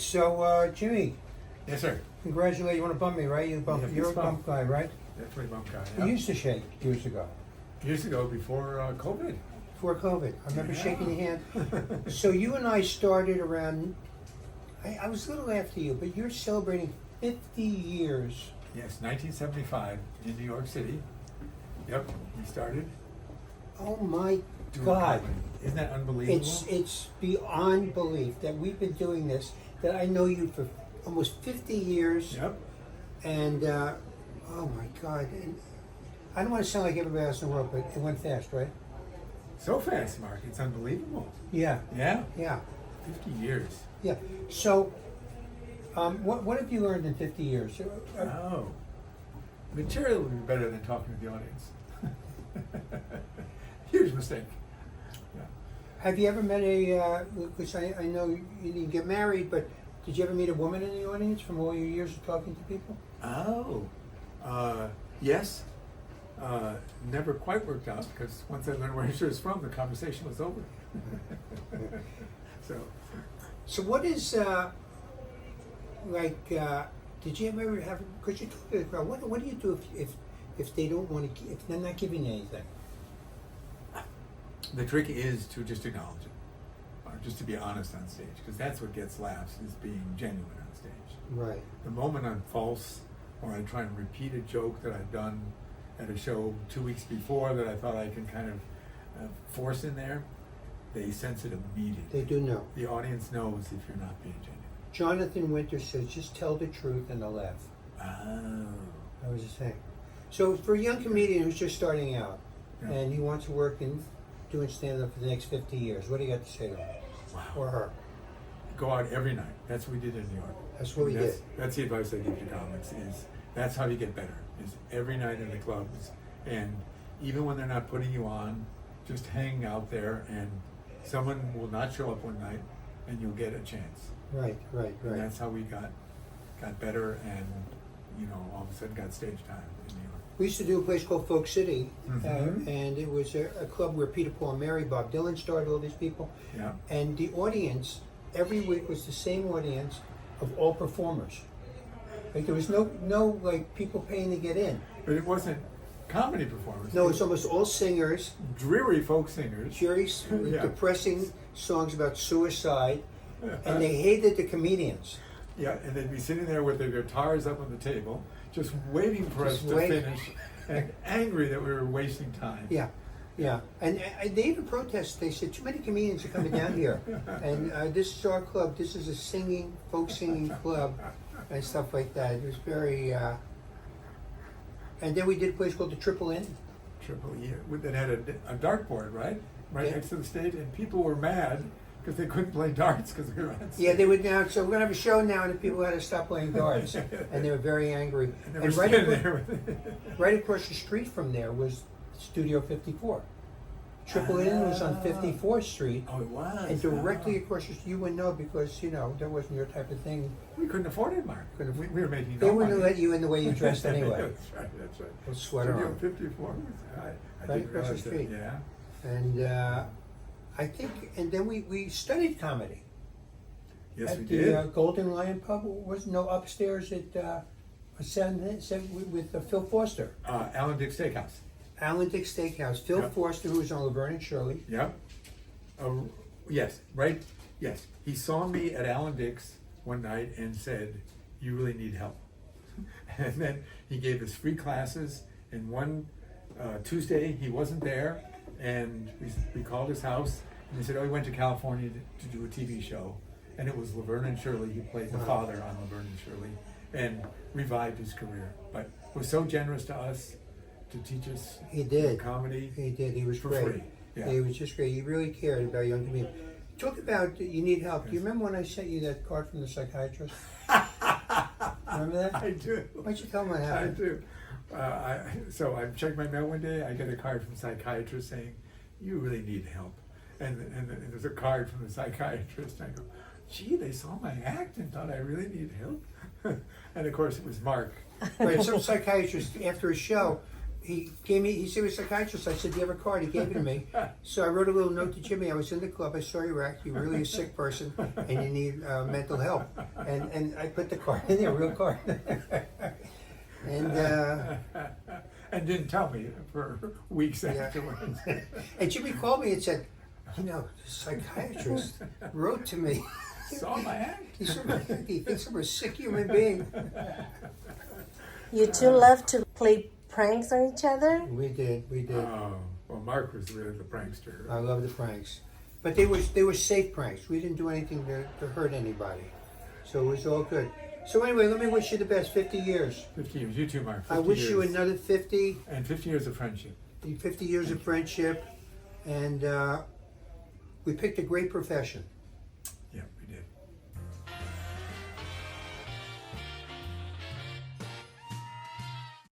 So, Jimmy, Yes, sir. congratulations. You want to bump me, right? You're a bump guy, right? Definitely bump guy. You Yeah. used to shake years ago, Years ago, before COVID. before COVID. I remember Yeah. shaking your hand. So you and I started around, I was a little after you, but you're celebrating 50 years. Yes, 1975 in New York City. Yep, we started. Oh my doing God. comedy. Isn't that unbelievable? It's beyond belief that we've been doing this, that I know you for almost 50 years. Yep. And, oh my God. And I don't want to sound like everybody else in the world, but it went fast, right? So fast, Mark. It's unbelievable. Yeah, Yeah. yeah. 50 years. Yeah. So, what have you learned in 50 years? Oh. Material would be better than talking to the audience. Huge mistake. Yeah. Have you ever met a? Because I know you didn't get married, but did you ever meet a woman in the audience from all your years of talking to people? Oh. Yes. Never quite worked out because once I learned where she was from, the conversation was over. So what is like? Did you ever have? Because you talked to the crowd. What do you do if they don't want to? If they're not giving you anything? The trick is to just acknowledge it, or just to be honest on stage, because that's what gets laughs, is being genuine on stage. Right. The moment I'm false, or I try and repeat a joke that I've done at a show 2 weeks before that I thought I can kind of force in there, they sense it immediately. They do know. The audience knows if you're not being genuine. Jonathan Winter says, "Just tell the truth and they'll laugh." Oh. That was his thing. So for a young comedian who's just starting out Yeah. and he wants to work in doing stand-up for the next 50 years, what do you got to say to him? Wow. Or her? Go out every night. That's what we did in New York. That's what we did. That's the advice I give to comics, is that's how you get better, is every night in the clubs. And even when they're not putting you on, just hang out there, and someone will not show up one night and you'll get a chance. Right. And that's how we got better, and all of a sudden got stage time in New York. We used to do a place called Folk City, Mhm. and it was a club where Peter, Paul, and Mary, Bob Dylan started, all these people. Yeah. And the audience every week was the same audience of all performers. Like there was no like people paying to get in. But it wasn't comedy performers. No, it's almost all singers, dreary folk singers. serious, Yeah. depressing songs about suicide, and they hated the comedians. Yeah, and they'd be sitting there with their guitars up on the table, just waiting for us Just to waiting. finish, and angry that we were wasting time. Yeah. And they even protested. They said, too many comedians are coming down here. And this is our club. This is a folk singing club, and stuff like that. It was very... and then we did a place called the Triple Inn. Triple E, that had a dartboard, right? Right Yeah. next to the stage, and people were mad because they couldn't play darts because we were on stage. Yeah, they would now... So we're going to have a show now, and the people had to stop playing darts. And they were very angry. And they were And standing there with right across the street from there was Studio 54. Triple Inn was on 54th Street. Oh, it was. And directly across the street, you wouldn't know because, that wasn't your type of thing. We couldn't afford it, Mark. Couldn't We were making They no wouldn't money. let you in the way you dressed anyway. That's right. With sweater Studio on. 54. I Right didn't across the realize that. street. Yeah. And I think, and then we studied comedy. Yes, we At did. the Golden Lion Pub, was no upstairs at with Phil Foster. Alan Dick Steakhouse. Alan Dick Steakhouse. Phil Yep. Foster, who was on Laverne and Shirley. Yeah. Yes, right? Yes. He saw me at Alan Dick's one night and said, "You really need help." And then he gave us free classes, and one Tuesday he wasn't there, and we called his house, and he said, "Oh, he went to California to do a TV show." And it was Laverne and Shirley. He played the father on Laverne and Shirley, and revived his career. But was so generous to us to teach us He did. comedy. He did. He was For great. free. Yeah. He was just great. He really cared about young comedians. Talk about you need help. Do you remember when I sent you that card from the psychiatrist? Remember that? I do. Why don't you tell me what I happened? do. So I checked my mail one day. I get a card from a psychiatrist saying, "You really need help," and there's a card from the psychiatrist. And I go, "Gee, they saw my act and thought I really need help." And of course, it was Mark. Right, some psychiatrist after a show, he gave me, he said he was a psychiatrist. I said, do you have a card? He gave it to me. So I wrote a little note to Jimmy. I was in the club. I saw you act. You're really a sick person and you need mental help. And I put the card in there, real card. And didn't tell me for weeks afterwards. and Jimmy called me and said, you know, the psychiatrist wrote to me. Saw my act. He thinks I'm a sick human being. You two love to play pranks on each other? We did. Oh, well, Mark was really the prankster. I love the pranks. But they were safe pranks. We didn't do anything to hurt anybody. So it was all good. So anyway, let me wish you the best. 50 years. 50 years. You too, Mark. 50 I wish years. you another 50. And 50 years of friendship. 50 years of friendship. And we picked a great profession.